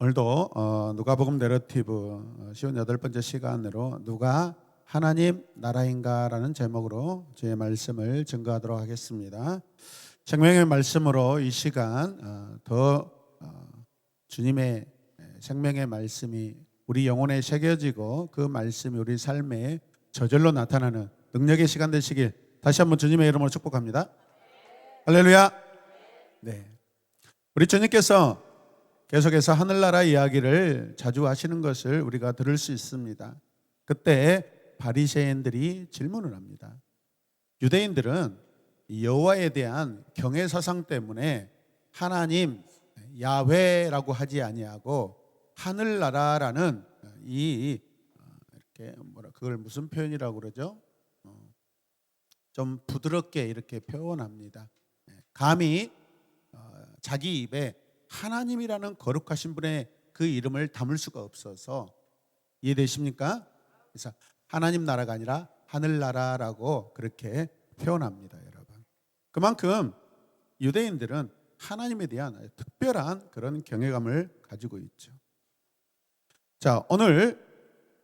오늘도 누가복음 내러티브 58번째 시간으로 누가 하나님 나라인가라는 제목으로 저의 말씀을 증거하도록 하겠습니다. 생명의 말씀으로 이 시간 더 주님의 생명의 말씀이 우리 영혼에 새겨지고 그 말씀이 우리 삶에 저절로 나타나는 능력의 시간 되시길 다시 한번 주님의 이름으로 축복합니다. 할렐루야. 네, 우리 주님께서 계속해서 하늘나라 이야기를 자주 하시는 것을 우리가 들을 수 있습니다. 그때 바리새인들이 질문을 합니다. 유대인들은 여호와에 대한 경외 사상 때문에 하나님 야훼라고 하지 아니하고 하늘나라라는 이렇게 그걸 무슨 표현이라고 그러죠? 좀 부드럽게 이렇게 표현합니다. 감히 자기 입에 하나님이라는 거룩하신 분의 그 이름을 담을 수가 없어서, 이해되십니까? 그래서 하나님 나라가 아니라 하늘나라라고 그렇게 표현합니다, 여러분. 그만큼 유대인들은 하나님에 대한 특별한 그런 경외감을 가지고 있죠. 자, 오늘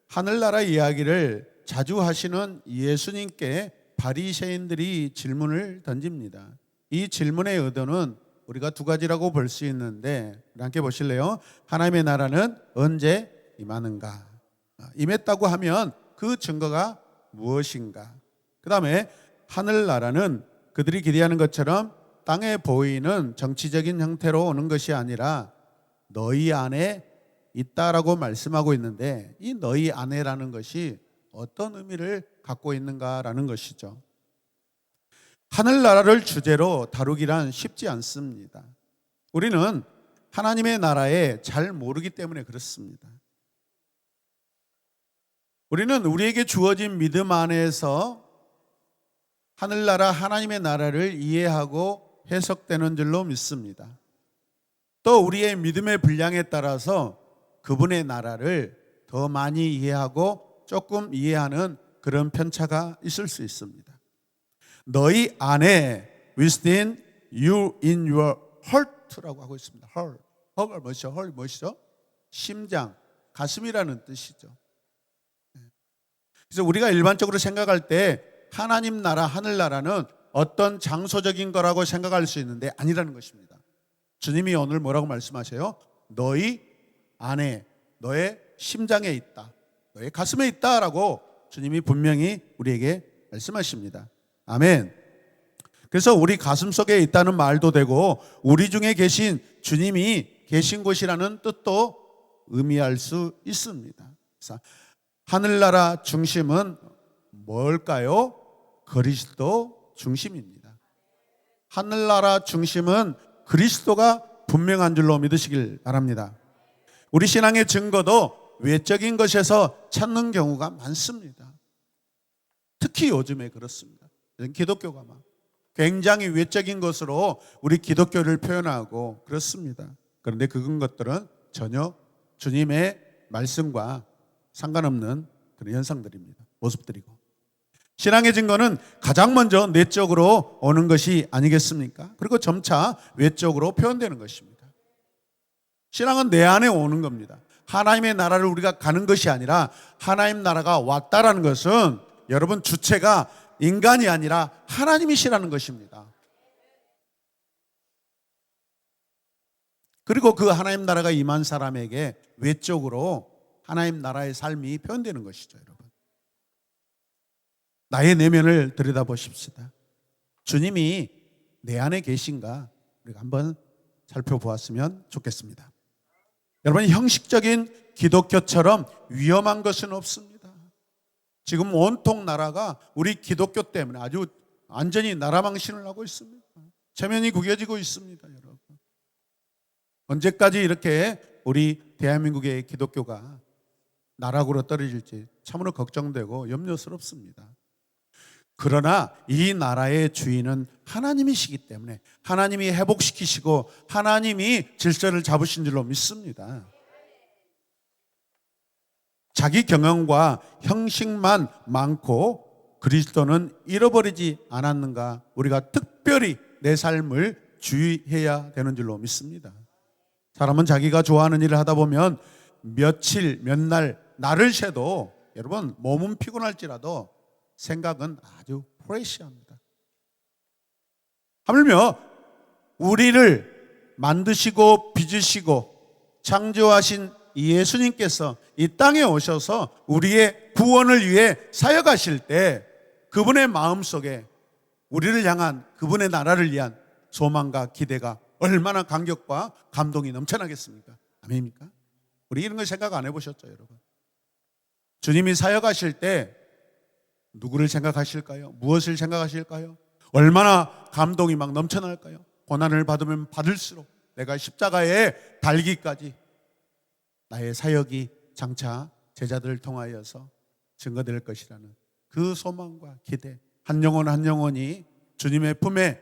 하늘나라 이야기를 자주 하시는 예수님께 바리새인들이 질문을 던집니다. 이 질문의 의도는 우리가 두 가지라고 볼 수 있는데, 함께 보실래요? 하나님의 나라는 언제 임하는가? 임했다고 하면 그 증거가 무엇인가? 그 다음에 하늘나라는 그들이 기대하는 것처럼 땅에 보이는 정치적인 형태로 오는 것이 아니라 너희 안에 있다라고 말씀하고 있는데, 이 너희 안에라는 것이 어떤 의미를 갖고 있는가라는 것이죠. 하늘나라를 주제로 다루기란 쉽지 않습니다. 우리는 하나님의 나라에 잘 모르기 때문에 그렇습니다. 우리는 우리에게 주어진 믿음 안에서 하늘나라 하나님의 나라를 이해하고 해석되는 줄로 믿습니다. 또 우리의 믿음의 분량에 따라서 그분의 나라를 더 많이 이해하고 조금 이해하는 그런 편차가 있을 수 있습니다. 너희 안에 within you in your heart라고 하고 있습니다. heart. heart가 뭐죠? heart 뭐시죠? 심장, 가슴이라는 뜻이죠. 그래서 우리가 일반적으로 생각할 때 하나님 나라, 하늘나라는 어떤 장소적인 거라고 생각할 수 있는데 아니라는 것입니다. 주님이 오늘 뭐라고 말씀하세요? 너희 안에, 너의 심장에 있다, 너의 가슴에 있다라고 주님이 분명히 우리에게 말씀하십니다. 아멘. 그래서 우리 가슴 속에 있다는 말도 되고 우리 중에 계신 주님이 계신 곳이라는 뜻도 의미할 수 있습니다. 그래서 하늘나라 중심은 뭘까요? 그리스도 중심입니다. 하늘나라 중심은 그리스도가 분명한 줄로 믿으시길 바랍니다. 우리 신앙의 증거도 외적인 것에서 찾는 경우가 많습니다. 특히 요즘에 그렇습니다. 기독교가 굉장히 외적인 것으로 우리 기독교를 표현하고 그렇습니다. 그런데 그런 것들은 전혀 주님의 말씀과 상관없는 그런 현상들입니다. 모습들이고. 신앙의 증거는 가장 먼저 내적으로 오는 것이 아니겠습니까? 그리고 점차 외적으로 표현되는 것입니다. 신앙은 내 안에 오는 겁니다. 하나님의 나라를 우리가 가는 것이 아니라 하나님 나라가 왔다라는 것은 여러분 주체가 인간이 아니라 하나님이시라는 것입니다. 그리고 그 하나님 나라가 임한 사람에게 외적으로 하나님 나라의 삶이 표현되는 것이죠, 여러분. 나의 내면을 들여다보십시다. 주님이 내 안에 계신가 우리가 한번 살펴보았으면 좋겠습니다. 여러분, 형식적인 기독교처럼 위험한 것은 없습니다. 지금 온통 나라가 우리 기독교 때문에 아주 완전히 나라 망신을 하고 있습니다. 체면이 구겨지고 있습니다, 여러분. 언제까지 이렇게 우리 대한민국의 기독교가 나락으로 떨어질지 참으로 걱정되고 염려스럽습니다. 그러나 이 나라의 주인은 하나님이시기 때문에 하나님이 회복시키시고 하나님이 질서를 잡으신 줄로 믿습니다. 자기 경영과 형식만 많고 그리스도는 잃어버리지 않았는가, 우리가 특별히 내 삶을 주의해야 되는 줄로 믿습니다. 사람은 자기가 좋아하는 일을 하다 보면 며칠, 몇 날, 날을 새도 여러분 몸은 피곤할지라도 생각은 아주 프레시합니다. 하물며 우리를 만드시고 빚으시고 창조하신 예수님께서 이 땅에 오셔서 우리의 구원을 위해 사역하실 때 그분의 마음속에 우리를 향한 그분의 나라를 위한 소망과 기대가 얼마나 감격과 감동이 넘쳐나겠습니까? 아멘입니까? 우리 이런 걸 생각 안 해보셨죠, 여러분? 주님이 사역하실 때 누구를 생각하실까요? 무엇을 생각하실까요? 얼마나 감동이 막 넘쳐날까요? 고난을 받으면 받을수록 내가 십자가에 달기까지 나의 사역이 장차 제자들을 통하여서 증거될 것이라는 그 소망과 기대, 한 영혼 한 영혼이 주님의 품에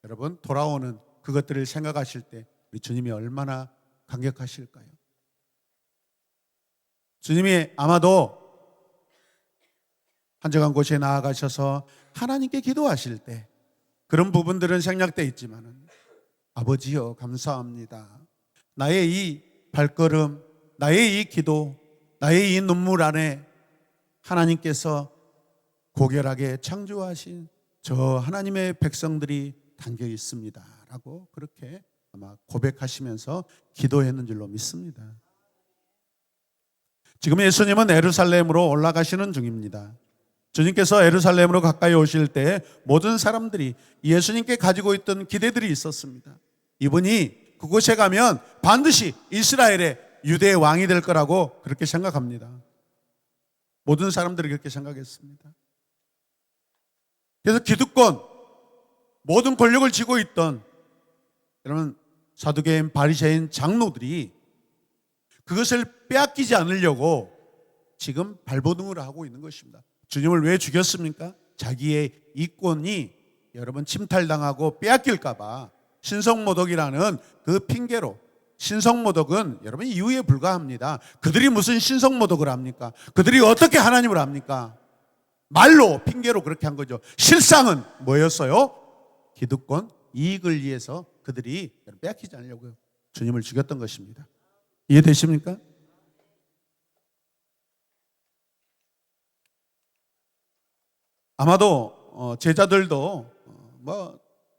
여러분 돌아오는 그것들을 생각하실 때 우리 주님이 얼마나 감격하실까요? 주님이 아마도 한적한 곳에 나아가셔서 하나님께 기도하실 때 그런 부분들은 생략되어 있지만은 아버지여 감사합니다. 나의 이 발걸음, 나의 이 기도, 나의 이 눈물 안에 하나님께서 고결하게 창조하신 저 하나님의 백성들이 담겨 있습니다 라고 그렇게 아마 고백하시면서 기도했는 줄로 믿습니다. 지금 예수님은 예루살렘으로 올라가시는 중입니다. 주님께서 예루살렘으로 가까이 오실 때 모든 사람들이 예수님께 가지고 있던 기대들이 있었습니다. 이분이 그곳에 가면 반드시 이스라엘의 유대의 왕이 될 거라고 그렇게 생각합니다. 모든 사람들이 그렇게 생각했습니다. 그래서 기득권, 모든 권력을 쥐고 있던 여러분 사두개인, 바리새인 장로들이 그것을 빼앗기지 않으려고 지금 발버둥을 하고 있는 것입니다. 주님을 왜 죽였습니까? 자기의 이권이 여러분 침탈당하고 빼앗길까 봐 신성모독이라는 그 핑계로. 신성모독은 여러분 이유에 불과합니다. 그들이 무슨 신성모독을 합니까? 그들이 어떻게 하나님을 합니까? 말로 핑계로 그렇게 한 거죠. 실상은 뭐였어요? 기득권, 이익을 위해서 그들이 빼앗기지 않으려고요. 주님을 죽였던 것입니다. 이해되십니까? 아마도 제자들도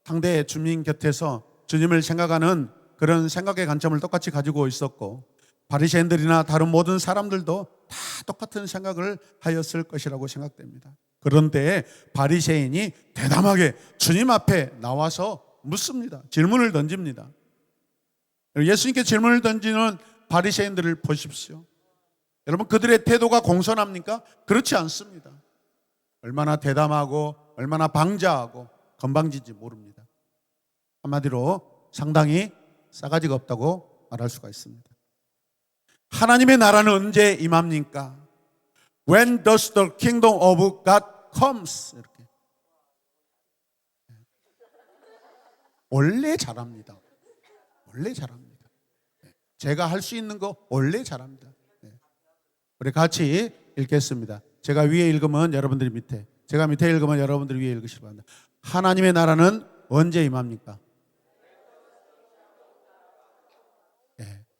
당대 주민 곁에서 주님을 생각하는 그런 생각의 관점을 똑같이 가지고 있었고 바리새인들이나 다른 모든 사람들도 다 똑같은 생각을 하였을 것이라고 생각됩니다. 그런데 바리새인이 대담하게 주님 앞에 나와서 묻습니다. 질문을 던집니다. 예수님께 질문을 던지는 바리새인들을 보십시오. 여러분 그들의 태도가 공손합니까? 그렇지 않습니다. 얼마나 대담하고 얼마나 방자하고 건방진지 모릅니다. 한마디로 상당히 싸가지가 없다고 말할 수가 있습니다. 하나님의 나라는 언제 임합니까? When does the kingdom of God comes? 이렇게. 원래 잘합니다. 원래 잘합니다. 제가 할 수 있는 거 원래 잘합니다. 우리 같이 읽겠습니다. 제가 위에 읽으면 여러분들이 밑에, 제가 밑에 읽으면 여러분들이 위에 읽으시기 바랍니다. 하나님의 나라는 언제 임합니까?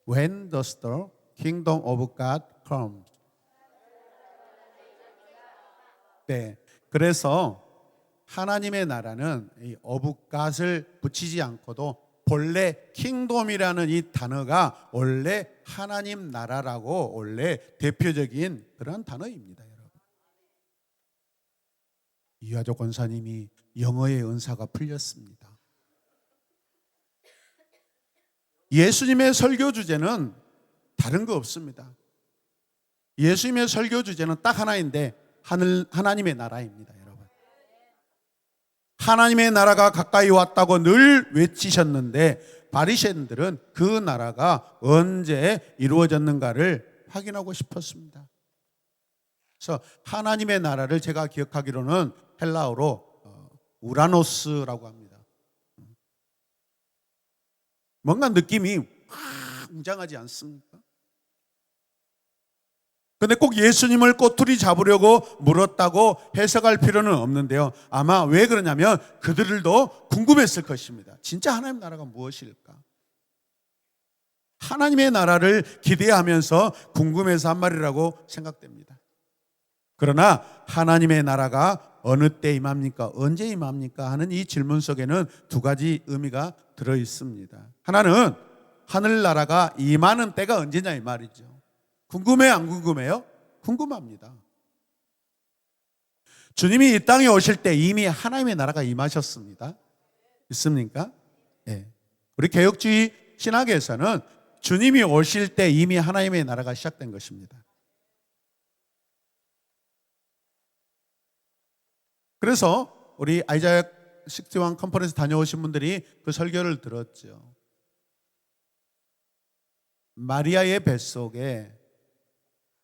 When does the kingdom of God come? 네, 그래서 하나님의 나라는 이 of God을 붙이지 않고도 본래 킹돔이라는 이 단어가 원래 하나님 나라라고 원래 대표적인 그런 단어입니다, 여러분. 이화조 권사님이 영어의 은사가 풀렸습니다. 예수님의 설교 주제는 다른 거 없습니다. 예수님의 설교 주제는 딱 하나인데 하나님의 나라입니다, 여러분. 하나님의 나라가 가까이 왔다고 늘 외치셨는데 바리새인들은 그 나라가 언제 이루어졌는가를 확인하고 싶었습니다. 그래서 하나님의 나라를 제가 기억하기로는 헬라어로 우라노스라고 합니다. 뭔가 느낌이 확 웅장하지 않습니까? 근데 꼭 예수님을 꼬투리 잡으려고 물었다고 해석할 필요는 없는데요. 아마 왜 그러냐면 그들도 궁금했을 것입니다. 진짜 하나님 나라가 무엇일까? 하나님의 나라를 기대하면서 궁금해서 한 말이라고 생각됩니다. 그러나 하나님의 나라가 어느 때 임합니까? 언제 임합니까? 하는 이 질문 속에는 두 가지 의미가 들어 있습니다. 하나는 하늘나라가 임하는 때가 언제냐 이 말이죠. 궁금해요? 안 궁금해요? 궁금합니다. 주님이 이 땅에 오실 때 이미 하나님의 나라가 임하셨습니다. 있습니까? 네. 우리 개혁주의 신학에서는 주님이 오실 때 이미 하나님의 나라가 시작된 것입니다. 그래서 우리 아이자야 61 컨퍼런스 다녀오신 분들이 그 설교를 들었죠. 마리아의 뱃속에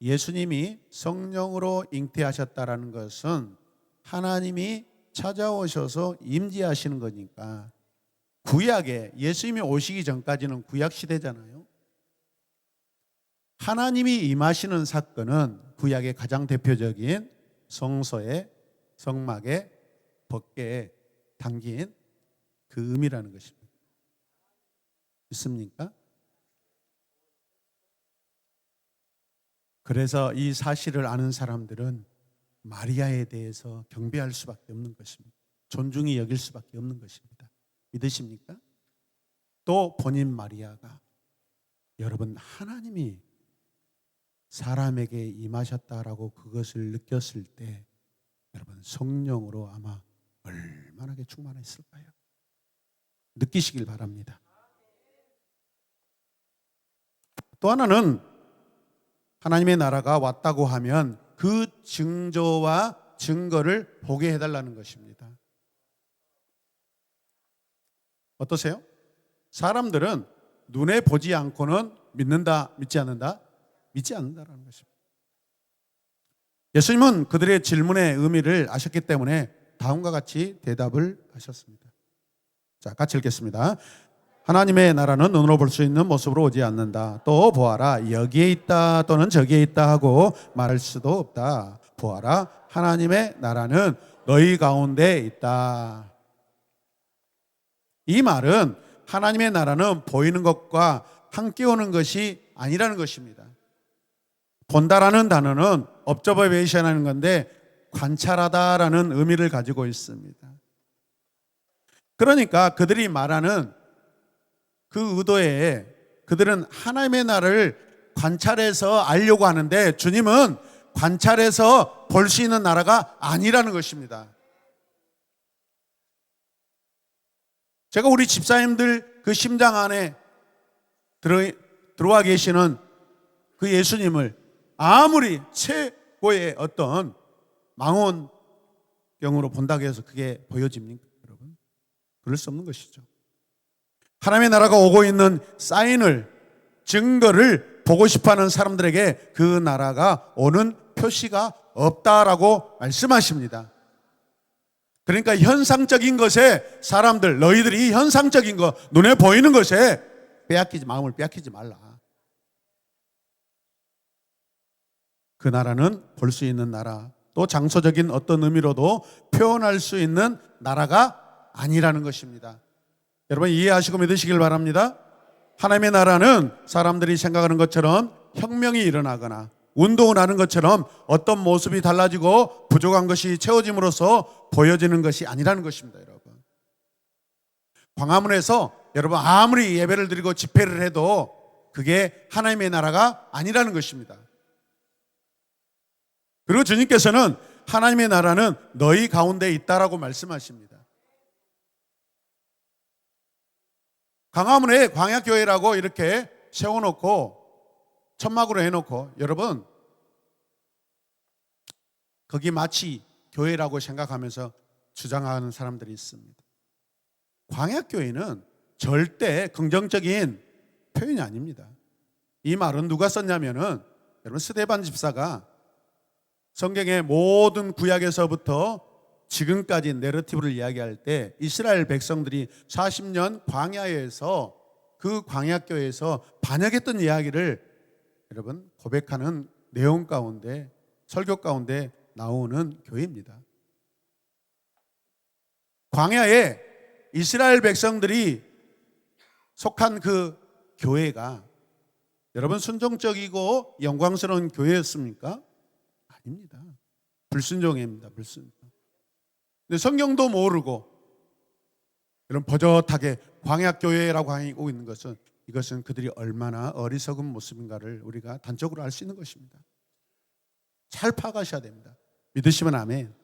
예수님이 성령으로 잉태하셨다라는 것은 하나님이 찾아오셔서 임재하시는 거니까, 구약에 예수님이 오시기 전까지는 구약 시대잖아요. 하나님이 임하시는 사건은 구약의 가장 대표적인 성소의 성막의 벗개에 담긴 그 의미라는 것입니다. 있습니까? 그래서 이 사실을 아는 사람들은 마리아에 대해서 경배할 수밖에 없는 것입니다. 존중히 여길 수밖에 없는 것입니다. 믿으십니까? 또 본인 마리아가 여러분 하나님이 사람에게 임하셨다라고 그것을 느꼈을 때 여러분 성령으로 아마 얼마나 충만했을까요? 느끼시길 바랍니다. 또 하나는 하나님의 나라가 왔다고 하면 그 증조와 증거를 보게 해달라는 것입니다. 어떠세요? 사람들은 눈에 보지 않고는 믿는다, 믿지 않는다? 믿지 않는다라는 것입니다. 예수님은 그들의 질문의 의미를 아셨기 때문에 다음과 같이 대답을 하셨습니다. 자, 같이 읽겠습니다. 하나님의 나라는 눈으로 볼 수 있는 모습으로 오지 않는다. 또 보아라, 여기에 있다 또는 저기에 있다 하고 말할 수도 없다. 보아라, 하나님의 나라는 너희 가운데 있다. 이 말은 하나님의 나라는 보이는 것과 함께 오는 것이 아니라는 것입니다. 본다라는 단어는 observation 하는 건데 관찰하다라는 의미를 가지고 있습니다. 그러니까 그들이 말하는 그 의도에 그들은 하나님의 나라를 관찰해서 알려고 하는데 주님은 관찰해서 볼 수 있는 나라가 아니라는 것입니다. 제가 우리 집사님들 그 심장 안에 들어와 계시는 그 예수님을 아무리 최고의 어떤 망원경으로 본다고 해서 그게 보여집니까, 여러분? 그럴 수 없는 것이죠. 하나님의 나라가 오고 있는 사인을, 증거를 보고 싶어하는 사람들에게 그 나라가 오는 표시가 없다라고 말씀하십니다. 그러니까 현상적인 것에 사람들, 너희들이 현상적인 것, 눈에 보이는 것에 마음을 빼앗기지 말라. 그 나라는 볼 수 있는 나라, 또 장소적인 어떤 의미로도 표현할 수 있는 나라가 아니라는 것입니다. 여러분 이해하시고 믿으시길 바랍니다. 하나님의 나라는 사람들이 생각하는 것처럼 혁명이 일어나거나 운동을 하는 것처럼 어떤 모습이 달라지고 부족한 것이 채워짐으로써 보여지는 것이 아니라는 것입니다. 여러분, 광화문에서 여러분 아무리 예배를 드리고 집회를 해도 그게 하나님의 나라가 아니라는 것입니다. 그리고 주님께서는 하나님의 나라는 너희 가운데 있다라고 말씀하십니다. 광화문에 광야교회라고 이렇게 세워놓고 천막으로 해놓고 여러분 거기 마치 교회라고 생각하면서 주장하는 사람들이 있습니다. 광야교회는 절대 긍정적인 표현이 아닙니다. 이 말은 누가 썼냐면은 여러분 스데반 집사가 성경의 모든 구약에서부터 지금까지 내러티브를 이야기할 때 이스라엘 백성들이 40년 광야에서 그 광야교회에서 반역했던 이야기를 여러분 고백하는 내용 가운데 설교 가운데 나오는 교회입니다. 광야에 이스라엘 백성들이 속한 그 교회가 여러분 순종적이고 영광스러운 교회였습니까? 아닙니다. 불순종입니다. 불순종. 근데 성경도 모르고 이런 버젓하게 광야교회라고 하고 있는 것은, 이것은 그들이 얼마나 어리석은 모습인가를 우리가 단적으로 알 수 있는 것입니다. 잘 파악하셔야 됩니다. 믿으시면 아멘.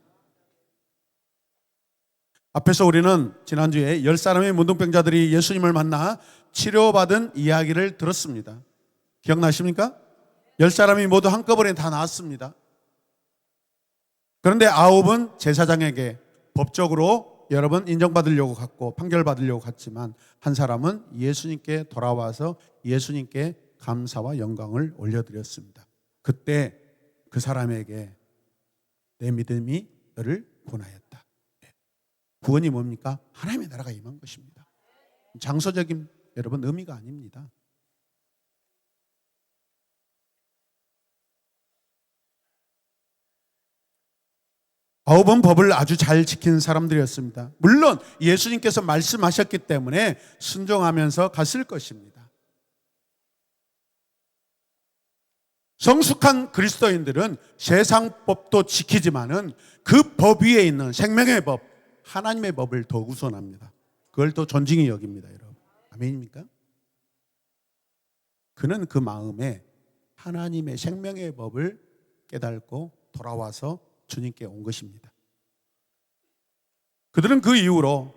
앞에서 우리는 지난주에 10사람의 문둥병자들이 예수님을 만나 치료받은 이야기를 들었습니다. 기억나십니까? 10사람이 모두 한꺼번에 다 나았습니다. 그런데 9은 제사장에게 법적으로 여러분 인정받으려고 갔고 판결받으려고 갔지만, 한 사람은 예수님께 돌아와서 예수님께 감사와 영광을 올려드렸습니다. 그때 그 사람에게 내 믿음이 너를 구원하였다. 구원이 뭡니까? 하나님의 나라가 임한 것입니다. 장소적인 여러분 의미가 아닙니다. 아홉은 법을 아주 잘 지킨 사람들이었습니다. 물론 예수님께서 말씀하셨기 때문에 순종하면서 갔을 것입니다. 성숙한 그리스도인들은 세상 법도 지키지만은 그 법 위에 있는 생명의 법, 하나님의 법을 더 우선합니다. 그걸 더 존중히 여깁니다, 여러분. 아멘입니까? 그는 그 마음에 하나님의 생명의 법을 깨닫고 돌아와서 주님께 온 것입니다. 그들은 그 이후로,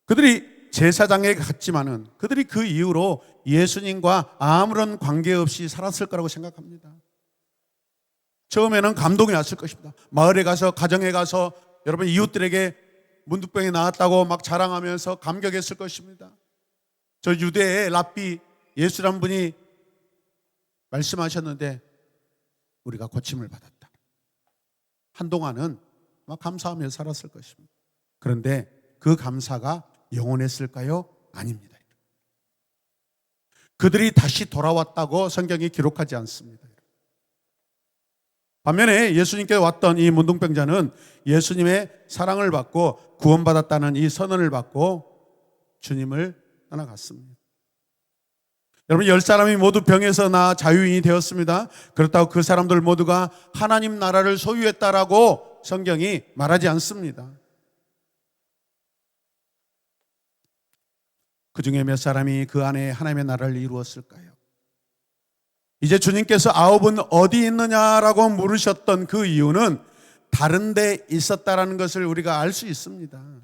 그들이 제사장에게 갔지만은 그들이 그 이후로 예수님과 아무런 관계없이 살았을 거라고 생각합니다. 처음에는 감동이 왔을 것입니다. 마을에 가서, 가정에 가서 여러분 이웃들에게 문둥병이 나았다고 막 자랑하면서 감격했을 것입니다. 저 유대의 랍비 예수란 분이 말씀하셨는데 우리가 고침을 받았다. 한동안은 막 감사하며 살았을 것입니다. 그런데 그 감사가 영원했을까요? 아닙니다. 그들이 다시 돌아왔다고 성경이 기록하지 않습니다. 반면에 예수님께 왔던 이 문둥병자는 예수님의 사랑을 받고 구원받았다는 이 선언을 받고 주님을 떠나갔습니다. 여러분 10사람이 모두 병에서 나아 자유인이 되었습니다. 그렇다고 그 사람들 모두가 하나님 나라를 소유했다라고 성경이 말하지 않습니다. 그 중에 몇 사람이 그 안에 하나님의 나라를 이루었을까요? 이제 주님께서 9은 어디 있느냐라고 물으셨던 그 이유는 다른 데 있었다라는 것을 우리가 알 수 있습니다.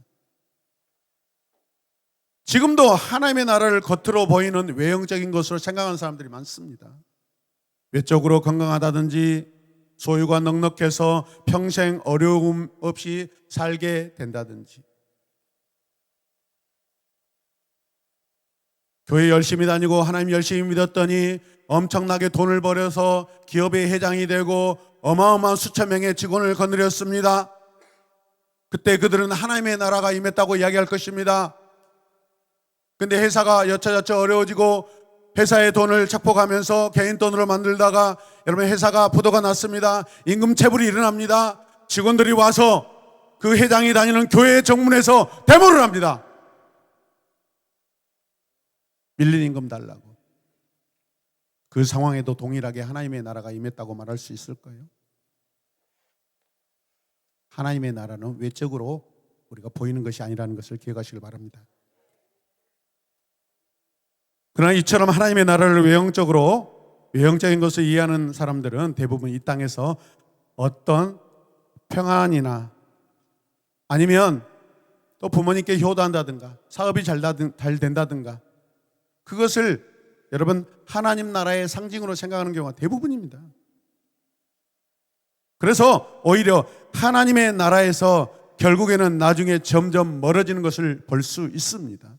지금도 하나님의 나라를 겉으로 보이는 외형적인 것으로 생각하는 사람들이 많습니다. 외적으로 건강하다든지 소유가 넉넉해서 평생 어려움 없이 살게 된다든지, 교회 열심히 다니고 하나님 열심히 믿었더니 엄청나게 돈을 벌여서 기업의 회장이 되고 어마어마한 수천 명의 직원을 거느렸습니다. 그때 그들은 하나님의 나라가 임했다고 이야기할 것입니다. 근데 회사가 여차저차 어려워지고 회사의 돈을 착복하면서 개인 돈으로 만들다가 여러분 회사가 부도가 났습니다. 임금 체불이 일어납니다. 직원들이 와서 그 회장이 다니는 교회 정문에서 데모를 합니다. 밀린 임금 달라고. 그 상황에도 동일하게 하나님의 나라가 임했다고 말할 수 있을까요? 하나님의 나라는 외적으로 우리가 보이는 것이 아니라는 것을 기억하시길 바랍니다. 그러나 이처럼 하나님의 나라를 외형적인 것을 이해하는 사람들은 대부분 이 땅에서 어떤 평안이나 아니면 또 부모님께 효도한다든가 사업이 잘 된다든가, 그것을 여러분 하나님 나라의 상징으로 생각하는 경우가 대부분입니다. 그래서 오히려 하나님의 나라에서 결국에는 나중에 점점 멀어지는 것을 볼 수 있습니다.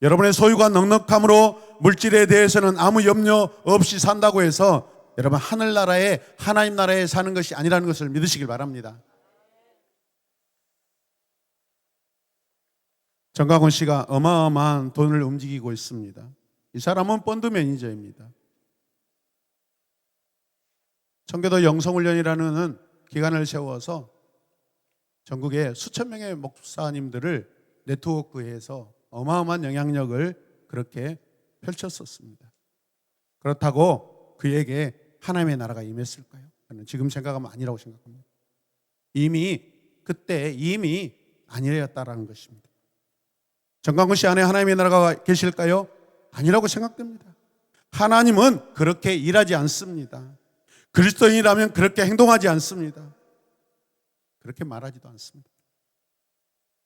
여러분의 소유가 넉넉함으로 물질에 대해서는 아무 염려 없이 산다고 해서 여러분 하늘나라에 하나님 나라에 사는 것이 아니라는 것을 믿으시길 바랍니다. 정강훈 씨가 어마어마한 돈을 움직이고 있습니다. 이 사람은 펀드 매니저입니다. 청교도 영성훈련이라는 기관을 세워서 전국에 수천 명의 목사님들을 네트워크해서 어마어마한 영향력을 그렇게 펼쳤었습니다. 그렇다고 그에게 하나님의 나라가 임했을까요? 저는 지금 생각하면 아니라고 생각합니다. 그때 이미 아니었다라는 것입니다. 정강훈 씨 안에 하나님의 나라가 계실까요? 아니라고 생각됩니다. 하나님은 그렇게 일하지 않습니다. 그리스도인이라면 그렇게 행동하지 않습니다. 그렇게 말하지도 않습니다.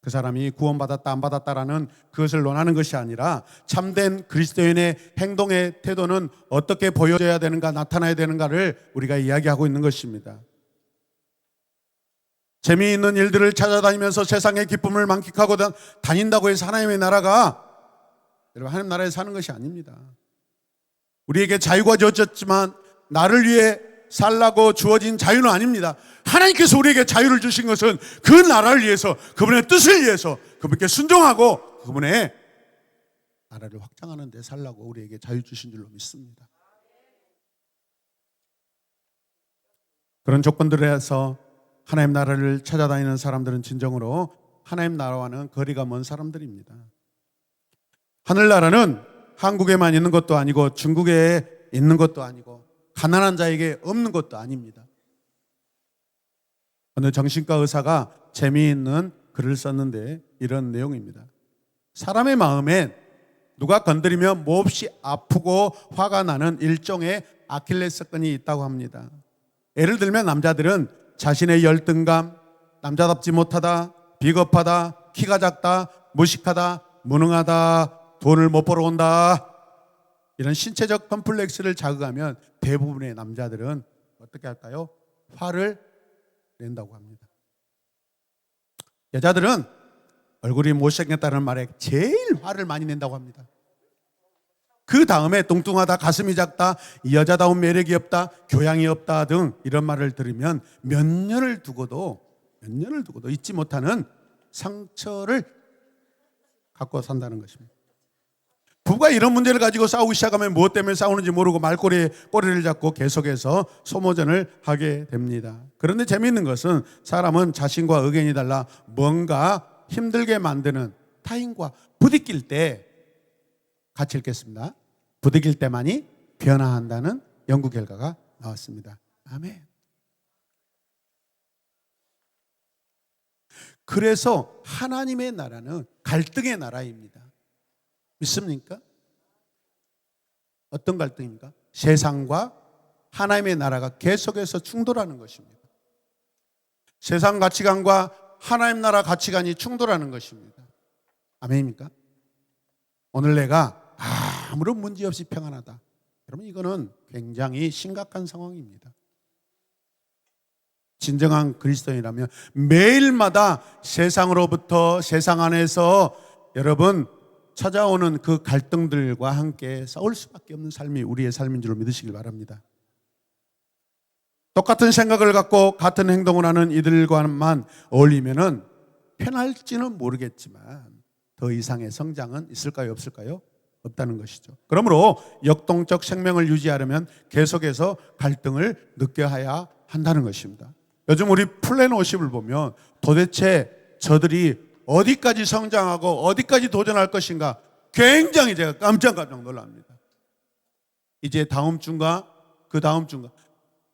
그 사람이 구원받았다 안 받았다라는 그것을 논하는 것이 아니라 참된 그리스도인의 행동의 태도는 어떻게 보여져야 되는가, 나타나야 되는가를 우리가 이야기하고 있는 것입니다. 재미있는 일들을 찾아다니면서 세상의 기쁨을 만끽하고 다닌다고 해서 하나님의 나라가, 여러분, 하나님 나라에 사는 것이 아닙니다. 우리에게 자유가 주어졌지만 나를 위해 살라고 주어진 자유는 아닙니다. 하나님께서 우리에게 자유를 주신 것은 그 나라를 위해서, 그분의 뜻을 위해서, 그분께 순종하고 그분의 나라를 확장하는 데 살라고 우리에게 자유 주신 줄로 믿습니다. 그런 조건들에서 하나님 나라를 찾아다니는 사람들은 진정으로 하나님 나라와는 거리가 먼 사람들입니다. 하늘나라는 한국에만 있는 것도 아니고 중국에 있는 것도 아니고 가난한 자에게 없는 것도 아닙니다. 어느 정신과 의사가 재미있는 글을 썼는데 이런 내용입니다. 사람의 마음엔 누가 건드리면 몹시 아프고 화가 나는 일종의 아킬레스건이 있다고 합니다. 예를 들면 남자들은 자신의 열등감, 남자답지 못하다, 비겁하다, 키가 작다, 무식하다, 무능하다, 돈을 못 벌어 온다, 이런 신체적 컴플렉스를 자극하면 대부분의 남자들은 어떻게 할까요? 화를 낸다고 합니다. 여자들은 얼굴이 못생겼다는 말에 제일 화를 많이 낸다고 합니다. 그 다음에 뚱뚱하다, 가슴이 작다, 여자다운 매력이 없다, 교양이 없다 등 이런 말을 들으면 몇 년을 두고도 잊지 못하는 상처를 갖고 산다는 것입니다. 부부가 이런 문제를 가지고 싸우기 시작하면 무엇 때문에 싸우는지 모르고 말꼬리에 꼬리를 잡고 계속해서 소모전을 하게 됩니다. 그런데 재미있는 것은 사람은 자신과 의견이 달라 뭔가 힘들게 만드는 타인과 부딪힐 때, 같이 읽겠습니다. 부딪힐 때만이 변화한다는 연구 결과가 나왔습니다. 아멘. 그래서 하나님의 나라는 갈등의 나라입니다. 믿습니까? 어떤 갈등입니까? 세상과 하나님의 나라가 계속해서 충돌하는 것입니다. 세상 가치관과 하나님 나라 가치관이 충돌하는 것입니다. 아멘입니까? 오늘 내가 아무런 문제 없이 평안하다, 그러면 이거는 굉장히 심각한 상황입니다. 진정한 그리스도인이라면 매일마다 세상으로부터, 세상 안에서 여러분 찾아오는 그 갈등들과 함께 싸울 수밖에 없는 삶이 우리의 삶인 줄 믿으시길 바랍니다. 똑같은 생각을 갖고 같은 행동을 하는 이들과만 어울리면은 편할지는 모르겠지만 더 이상의 성장은 있을까요, 없을까요? 없다는 것이죠. 그러므로 역동적 생명을 유지하려면 계속해서 갈등을 느껴야 한다는 것입니다. 요즘 우리 플랜 50을 보면 도대체 저들이 어디까지 성장하고 어디까지 도전할 것인가 굉장히 제가 깜짝 놀랍니다. 이제 다음 주인가 그 다음 주인가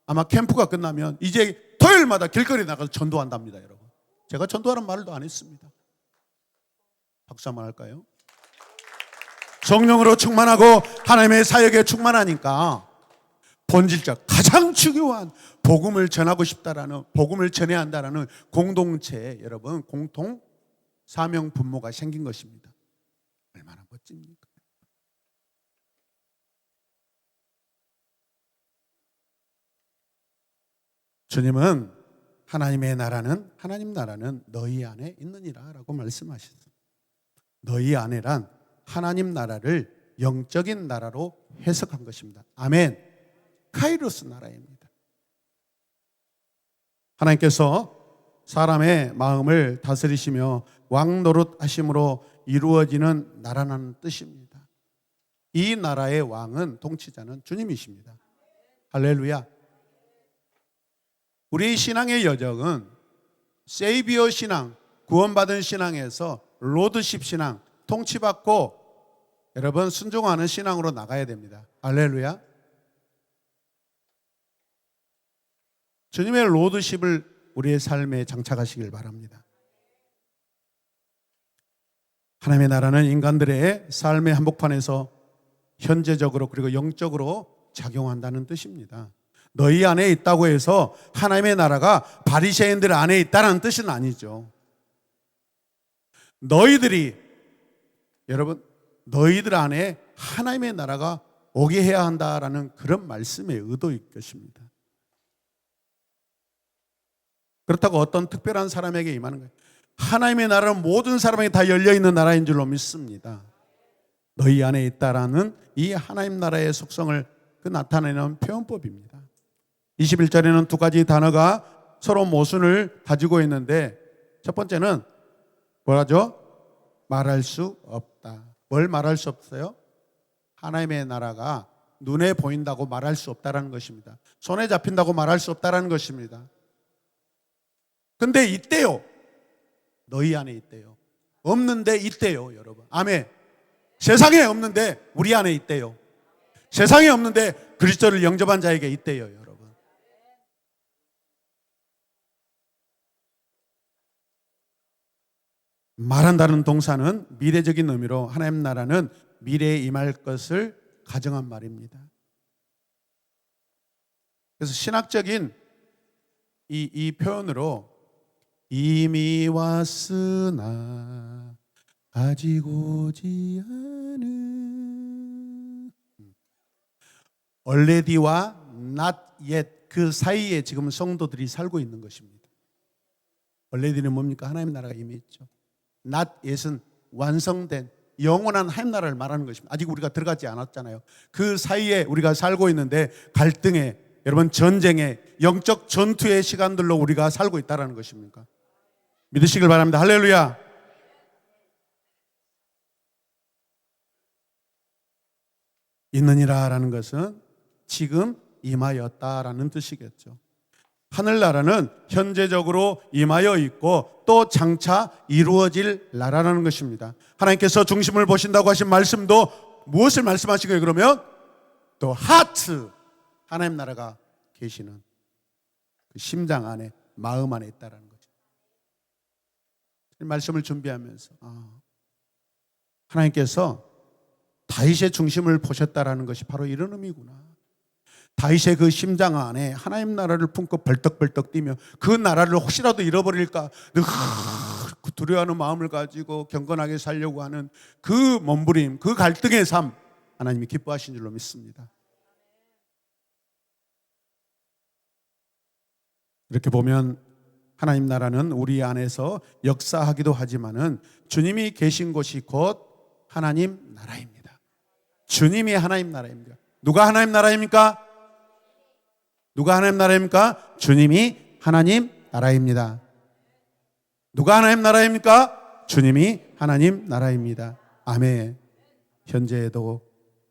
아마 캠프가 끝나면 이제 토요일마다 길거리 나가서 전도한답니다. 여러분, 제가 전도하는 말도 안 했습니다. 박수 한번 할까요? 성령으로 충만하고 하나님의 사역에 충만하니까 본질적 가장 중요한 복음을 전하고 싶다라는, 복음을 전해야 한다라는 공동체, 여러분 공통 사명 분모가 생긴 것입니다. 얼마나 멋집니까? 주님은 하나님의 나라는, 하나님 나라는 너희 안에 있느니라 라고 말씀하셨어요. 너희 안에란 하나님 나라를 영적인 나라로 해석한 것입니다. 아멘. 카이로스 나라입니다. 하나님께서 사람의 마음을 다스리시며 왕 노릇하심으로 이루어지는 나라라는 뜻입니다. 이 나라의 왕은, 통치자는 주님이십니다. 할렐루야. 우리 신앙의 여정은 세이비어 신앙, 구원받은 신앙에서 로드십 신앙, 통치받고 여러분 순종하는 신앙으로 나가야 됩니다. 할렐루야. 주님의 로드십을 우리의 삶에 장착하시길 바랍니다. 하나님의 나라는 인간들의 삶의 한복판에서 현재적으로 그리고 영적으로 작용한다는 뜻입니다. 너희 안에 있다고 해서 하나님의 나라가 바리새인들 안에 있다는 뜻은 아니죠. 여러분, 너희들 안에 하나님의 나라가 오게 해야 한다라는 그런 말씀의 의도일 것입니다. 그렇다고 어떤 특별한 사람에게 임하는 거예요. 하나님의 나라는 모든 사람에게 다 열려있는 나라인 줄로 믿습니다. 너희 안에 있다라는 이 하나님 나라의 속성을 나타내는 표현법입니다. 21절에는 두 가지 단어가 서로 모순을 가지고 있는데, 첫 번째는 뭐라죠? 말할 수 없다. 뭘 말할 수 없어요? 하나님의 나라가 눈에 보인다고 말할 수 없다라는 것입니다. 손에 잡힌다고 말할 수 없다라는 것입니다. 근데 있대요. 너희 안에 있대요. 없는데 있대요, 여러분. 아멘. 세상에 없는데 우리 안에 있대요. 세상에 없는데 그리스도를 영접한 자에게 있대요, 여러분. 말한다는 동사는 미래적인 의미로 하나님 나라는 미래에 임할 것을 가정한 말입니다. 그래서 신학적인 이 표현으로 이미 왔으나 아직 오지 않은 already와 not yet 그 사이에 지금 성도들이 살고 있는 것입니다. already는 뭡니까? 하나님 나라가 이미 있죠. not yet은 완성된 영원한 하나님 나라를 말하는 것입니다. 아직 우리가 들어가지 않았잖아요. 그 사이에 우리가 살고 있는데 갈등에, 여러분 전쟁에, 영적 전투의 시간들로 우리가 살고 있다는 것입니까? 믿으시길 바랍니다. 할렐루야. 있느니라라는 것은 지금 임하였다라는 뜻이겠죠. 하늘나라는 현재적으로 임하여 있고 또 장차 이루어질 나라라는 것입니다. 하나님께서 중심을 보신다고 하신 말씀도 무엇을 말씀하신 거예요? 그러면 또 하트, 하나님 나라가 계시는 그 심장 안에, 마음 안에 있다라는 거죠. 이 말씀을 준비하면서 하나님께서 다윗의 중심을 보셨다라는 것이 바로 이런 의미구나. 다윗의 그 심장 안에 하나님 나라를 품고 벌떡벌떡 뛰며 그 나라를 혹시라도 잃어버릴까 늘 두려워하는 마음을 가지고 경건하게 살려고 하는 그 몸부림, 그 갈등의 삶, 하나님이 기뻐하신 줄로 믿습니다. 이렇게 보면 하나님 나라는 우리 안에서 역사하기도 하지만은 주님이 계신 곳이 곧 하나님 나라입니다. 주님이 하나님 나라입니다. 누가 하나님 나라입니까? 누가 하나님 나라입니까? 주님이 하나님 나라입니다. 누가 하나님 나라입니까? 주님이 하나님 나라입니다. 아멘. 현재에도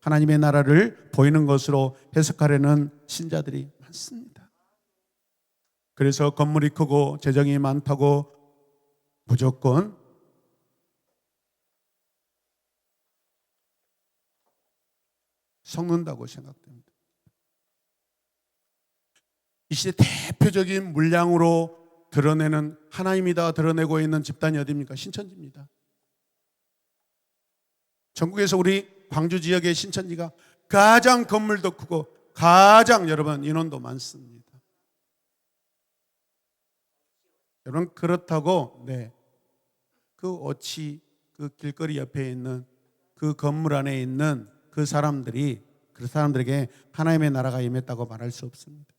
하나님의 나라를 보이는 것으로 해석하려는 신자들이 많습니다. 그래서 건물이 크고 재정이 많다고 무조건 섞는다고 생각됩니다. 이 시대 대표적인 물량으로 드러내는, 하나님이다 드러내고 있는 집단이 어디입니까? 신천지입니다. 전국에서 우리 광주 지역의 신천지가 가장 건물도 크고 가장 여러분 인원도 많습니다. 여러분 그렇다고 그 어치 그 길거리 옆에 있는 그 건물 안에 있는 그 사람들에게 하나님의 나라가 임했다고 말할 수 없습니다.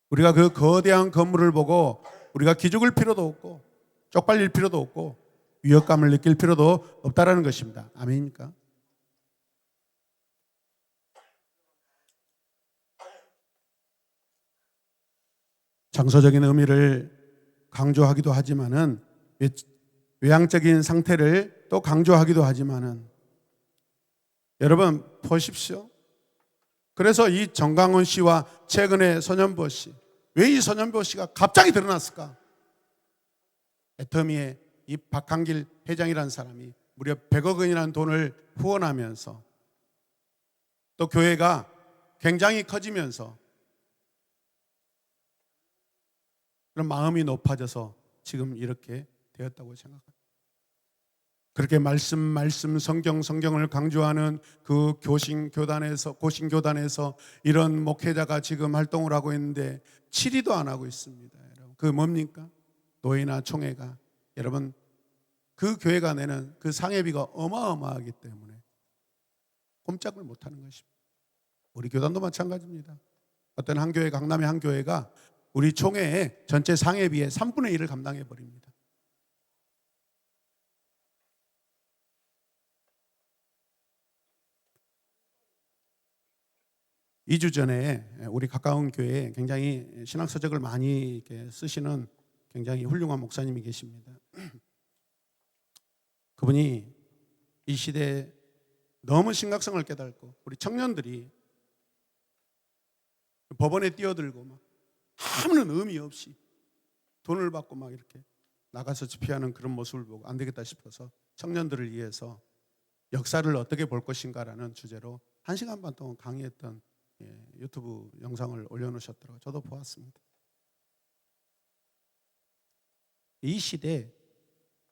우리가 그 거대한 건물을 보고 우리가 기죽을 필요도 없고 쪽팔릴 필요도 없고 위협감을 느낄 필요도 없다라는 것입니다. 아멘입니까? 장소적인 의미를 강조하기도 하지만은 외향적인 상태를 또 강조하기도 하지만은 여러분 보십시오. 그래서 이 정강훈 씨와 최근에 손연보 씨, 왜 이 손연보 씨가 갑자기 드러났을까? 애터미의 이 박한길 회장이라는 사람이 무려 100억 원이라는 돈을 후원하면서 또 교회가 굉장히 커지면서 그런 마음이 높아져서 지금 이렇게 되었다고 생각합니다. 그렇게 말씀 성경을 강조하는 그 고신교단에서 이런 목회자가 지금 활동을 하고 있는데 7위도 안 하고 있습니다. 여러분, 그 뭡니까? 노회나 총회가, 여러분, 그 교회가 내는 그 상회비가 어마어마하기 때문에 꼼짝을 못하는 것입니다. 우리 교단도 마찬가지입니다. 어떤 한 교회, 강남의 한 교회가 우리 총회의 전체 상회비의 3분의 1을 감당해 버립니다. 이 주 전에 우리 가까운 교회에 굉장히 신앙서적을 많이 이렇게 쓰시는 굉장히 훌륭한 목사님이 계십니다. 그분이 이 시대에 너무 심각성을 깨닫고 우리 청년들이 법원에 뛰어들고 막 아무런 의미 없이 돈을 받고 막 이렇게 나가서 집회하는 그런 모습을 보고 안 되겠다 싶어서 청년들을 위해서 역사를 어떻게 볼 것인가라는 주제로 1시간 반 동안 강의했던 유튜브 영상을 올려놓으셨더라고요. 저도 보았습니다. 이 시대에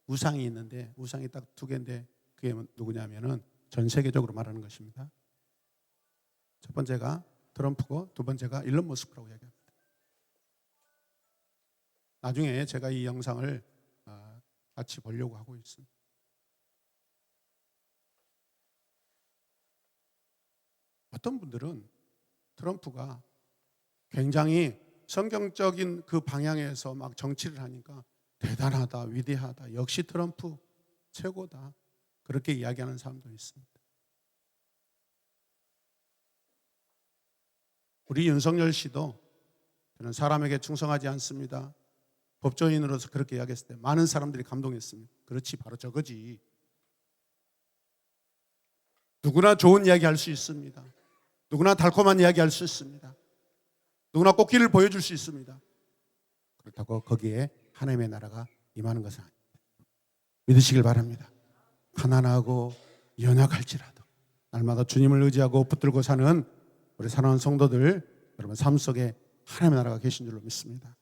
우상이 있는데 우상이 딱 2개인데 그게 누구냐면은 전 세계적으로 말하는 것입니다. 첫 번째가 트럼프고 두 번째가 일론 머스크라고 이야기합니다. 나중에 제가 이 영상을 같이 보려고 하고 있습니다. 어떤 분들은 트럼프가 굉장히 성경적인 그 방향에서 막 정치를 하니까 대단하다, 위대하다, 역시 트럼프 최고다, 그렇게 이야기하는 사람도 있습니다. 우리 윤석열 씨도 저는 사람에게 충성하지 않습니다, 법조인으로서 그렇게 이야기했을 때 많은 사람들이 감동했습니다. 그렇지, 바로 저거지. 누구나 좋은 이야기 할 수 있습니다. 누구나 달콤한 이야기 할 수 있습니다. 누구나 꽃길을 보여줄 수 있습니다. 그렇다고 거기에 하나님의 나라가 임하는 것은 아닙니다. 믿으시길 바랍니다. 가난하고 연약할지라도 날마다 주님을 의지하고 붙들고 사는 우리 사랑하는 성도들, 여러분 삶 속에 하나님의 나라가 계신 줄로 믿습니다.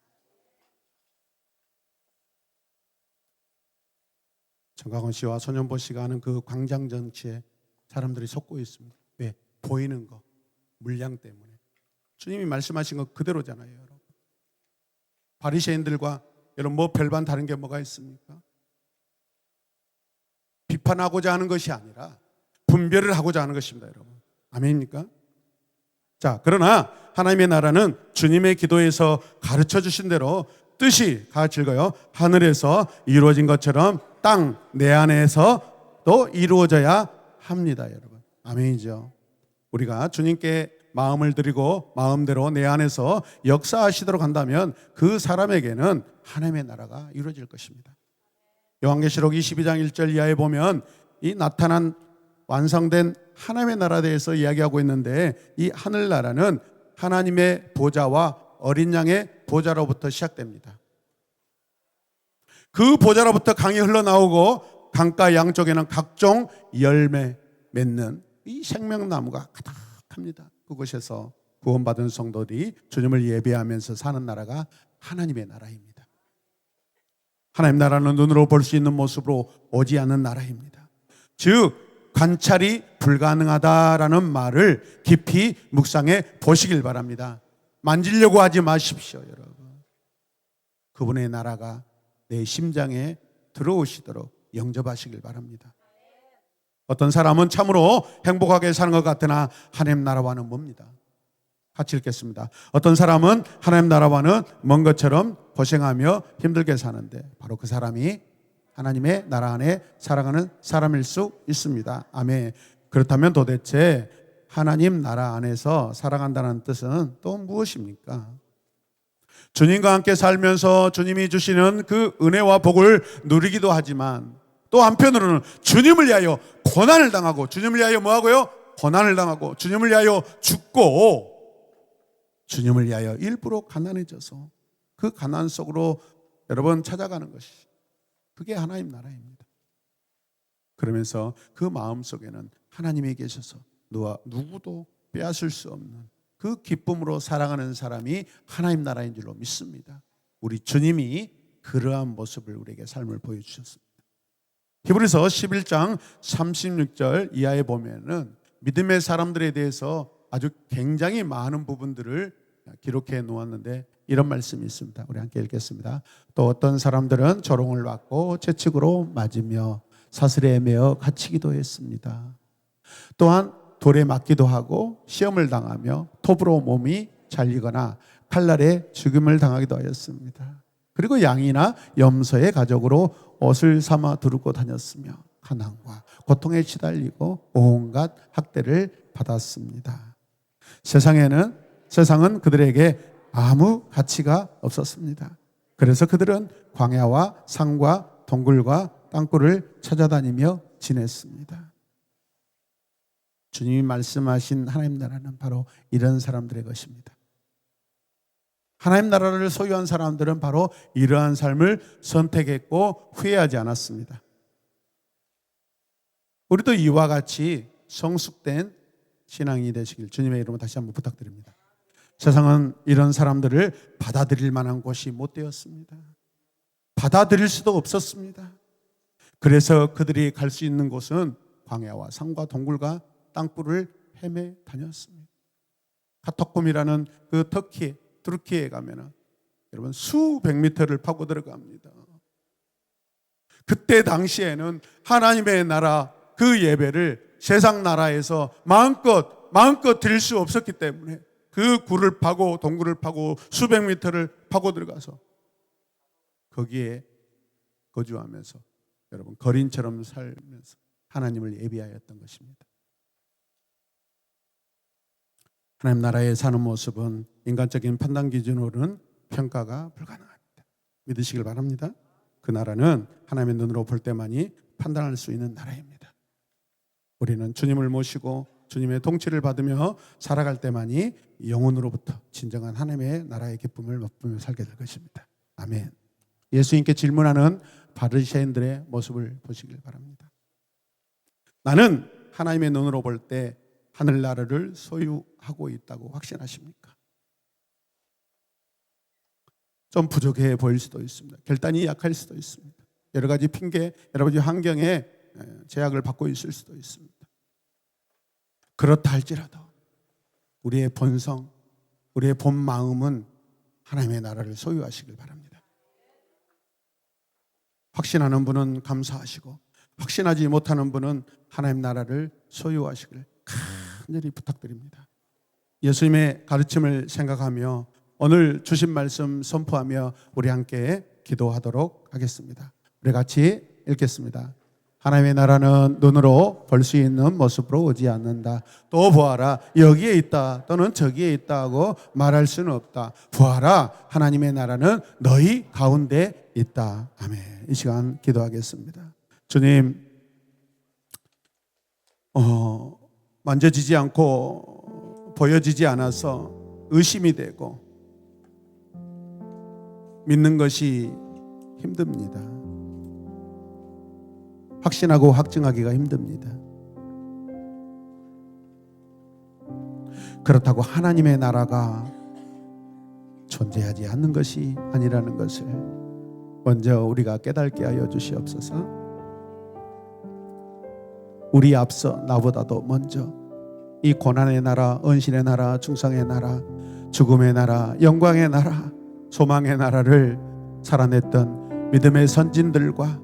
정광훈 씨와 손연보 씨가 하는 그 광장 정치에 사람들이 속고 있습니다. 왜? 보이는 거, 물량 때문에. 주님이 말씀하신 거 그대로잖아요, 여러분. 바리새인들과 여러분 뭐 별반 다른 게 뭐가 있습니까? 비판하고자 하는 것이 아니라 분별을 하고자 하는 것입니다, 여러분. 아멘입니까? 자, 그러나 하나님의 나라는 주님의 기도에서 가르쳐 주신 대로 뜻이 같이 읽어요. 하늘에서 이루어진 것처럼 땅 내 안에서 또 이루어져야 합니다, 여러분. 아멘이죠. 우리가 주님께 마음을 드리고 마음대로 내 안에서 역사하시도록 한다면 그 사람에게는 하나님의 나라가 이루어질 것입니다. 요한계시록 22장 1절 이하에 보면 이 나타난 완성된 하나님의 나라에 대해서 이야기하고 있는데, 이 하늘나라는 하나님의 보좌와 어린 양의 보좌로부터 시작됩니다. 그 보좌로부터 강이 흘러나오고 강가 양쪽에는 각종 열매 맺는 이 생명나무가 가득합니다. 그곳에서 구원받은 성도들이 주님을 예배하면서 사는 나라가 하나님의 나라입니다. 하나님 나라는 눈으로 볼 수 있는 모습으로 오지 않는 나라입니다. 즉 관찰이 불가능하다라는 말을 깊이 묵상해 보시길 바랍니다. 만지려고 하지 마십시오, 여러분. 그분의 나라가 내 심장에 들어오시도록 영접하시길 바랍니다. 어떤 사람은 참으로 행복하게 사는 것 같으나 하나님 나라와는 멉니다. 같이 읽겠습니다. 어떤 사람은 하나님 나라와는 먼 것처럼 고생하며 힘들게 사는데 바로 그 사람이 하나님의 나라 안에 살아가는 사람일 수 있습니다. 아멘. 그렇다면 도대체 하나님 나라 안에서 살아간다는 뜻은 또 무엇입니까? 주님과 함께 살면서 주님이 주시는 그 은혜와 복을 누리기도 하지만 또 한편으로는 주님을 위하여 고난을 당하고, 주님을 위하여 뭐하고요? 고난을 당하고, 주님을 위하여 죽고, 주님을 위하여 일부러 가난해져서 그 가난 속으로 여러분 찾아가는 것이, 그게 하나님 나라입니다. 그러면서 그 마음 속에는 하나님이 계셔서 누구도 빼앗을 수 없는 그 기쁨으로 살아가는 사람이 하나님 나라인 줄로 믿습니다. 우리 주님이 그러한 모습을 우리에게 삶을 보여주셨습니다. 히브리서 11장 36절 이하에 보면은 믿음의 사람들에 대해서 아주 굉장히 많은 부분들을 기록해 놓았는데 이런 말씀이 있습니다. 우리 함께 읽겠습니다. 또 어떤 사람들은 조롱을 받고 채찍으로 맞으며 사슬에 매어 갇히기도 했습니다. 또한 돌에 맞기도 하고 시험을 당하며 톱으로 몸이 잘리거나 칼날에 죽임을 당하기도 하였습니다. 그리고 양이나 염소의 가족으로 옷을 삼아 두르고 다녔으며 가난과 고통에 시달리고 온갖 학대를 받았습니다. 세상은 그들에게 아무 가치가 없었습니다. 그래서 그들은 광야와 산과 동굴과 땅굴을 찾아다니며 지냈습니다. 주님이 말씀하신 하나님 나라는 바로 이런 사람들의 것입니다. 하나님 나라를 소유한 사람들은 바로 이러한 삶을 선택했고 후회하지 않았습니다. 우리도 이와 같이 성숙된 신앙이 되시길 주님의 이름으로 다시 한번 부탁드립니다. 세상은 이런 사람들을 받아들일 만한 곳이 못 되었습니다. 받아들일 수도 없었습니다. 그래서 그들이 갈 수 있는 곳은 광야와 산과 동굴과 땅굴을 헤매 다녔습니다. 카타콤이라는 그 tu르키에 가면은 여러분 수백 미터를 파고 들어갑니다. 그때 당시에는 하나님의 나라 그 예배를 세상 나라에서 마음껏 드릴 수 없었기 때문에 그 굴을 파고 동굴을 파고 수백 미터를 파고 들어가서 거기에 거주하면서 여러분 거린처럼 살면서 하나님을 예비하였던 것입니다. 하나님 나라에 사는 모습은 인간적인 판단 기준으로는 평가가 불가능합니다. 믿으시길 바랍니다. 그 나라는 하나님의 눈으로 볼 때만이 판단할 수 있는 나라입니다. 우리는 주님을 모시고 주님의 통치를 받으며 살아갈 때만이 영혼으로부터 진정한 하나님의 나라의 기쁨을 맛보며 살게 될 것입니다. 아멘. 예수님께 질문하는 바리새인들의 모습을 보시길 바랍니다. 나는 하나님의 눈으로 볼 때 하늘나라를 소유하고 있다고 확신하십니까? 좀 부족해 보일 수도 있습니다. 결단이 약할 수도 있습니다. 여러 가지 핑계, 여러 가지 환경에 제약을 받고 있을 수도 있습니다. 그렇다 할지라도 우리의 본성, 우리의 본 마음은 하나님의 나라를 소유하시길 바랍니다. 확신하는 분은 감사하시고 확신하지 못하는 분은 하나님 나라를 소유하시길 간절히 부탁드립니다. 예수님의 가르침을 생각하며 오늘 주신 말씀 선포하며 우리 함께 기도하도록 하겠습니다. 우리 같이 읽겠습니다. 하나님의 나라는 눈으로 볼 수 있는 모습으로 오지 않는다. 또 보아라 여기에 있다 또는 저기에 있다 하고 말할 수는 없다. 보아라 하나님의 나라는 너희 가운데 있다. 아멘. 이 시간 기도하겠습니다. 주님 만져지지 않고 보여지지 않아서 의심이 되고 믿는 것이 힘듭니다. 확신하고 확증하기가 힘듭니다. 그렇다고 하나님의 나라가 존재하지 않는 것이 아니라는 것을 먼저 우리가 깨닫게 하여 주시옵소서. 우리 앞서 나보다도 먼저 이 고난의 나라, 은신의 나라, 중상의 나라, 죽음의 나라, 영광의 나라, 소망의 나라를 살아냈던 믿음의 선진들과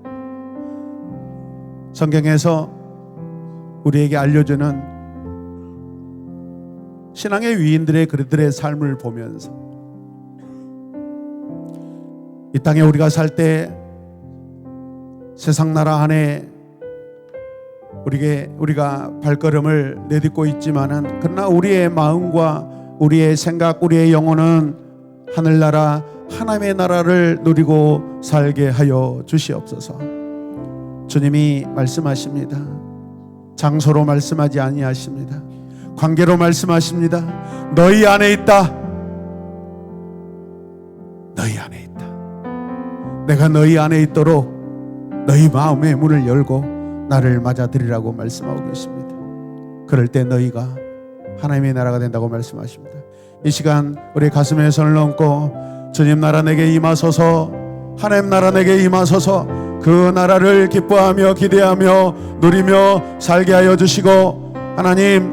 성경에서 우리에게 알려주는 신앙의 위인들의 그들의 삶을 보면서 이 땅에 우리가 살 때 세상 나라 안에 우리가 발걸음을 내딛고 있지만은 그러나 우리의 마음과 우리의 생각, 우리의 영혼은 하늘나라 하나님의 나라를 누리고 살게 하여 주시옵소서. 주님이 말씀하십니다. 장소로 말씀하지 아니하십니다. 관계로 말씀하십니다. 너희 안에 있다. 너희 안에 있다. 내가 너희 안에 있도록 너희 마음의 문을 열고 나를 맞아들이라고 말씀하고 계십니다. 그럴 때 너희가 하나님의 나라가 된다고 말씀하십니다. 이 시간 우리 가슴에 손을 얹고 주님 나라 내게 임하소서. 하나님 나라 내게 임하소서. 그 나라를 기뻐하며 기대하며 누리며 살게 하여 주시고, 하나님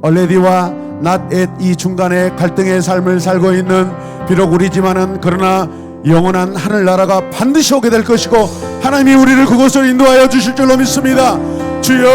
얼레디와 낫엣 이 중간에 갈등의 삶을 살고 있는, 비록 우리지만은 그러나 영원한 하늘나라가 반드시 오게 될 것이고 하나님이 우리를 그곳으로 인도하여 주실 줄로 믿습니다. 주여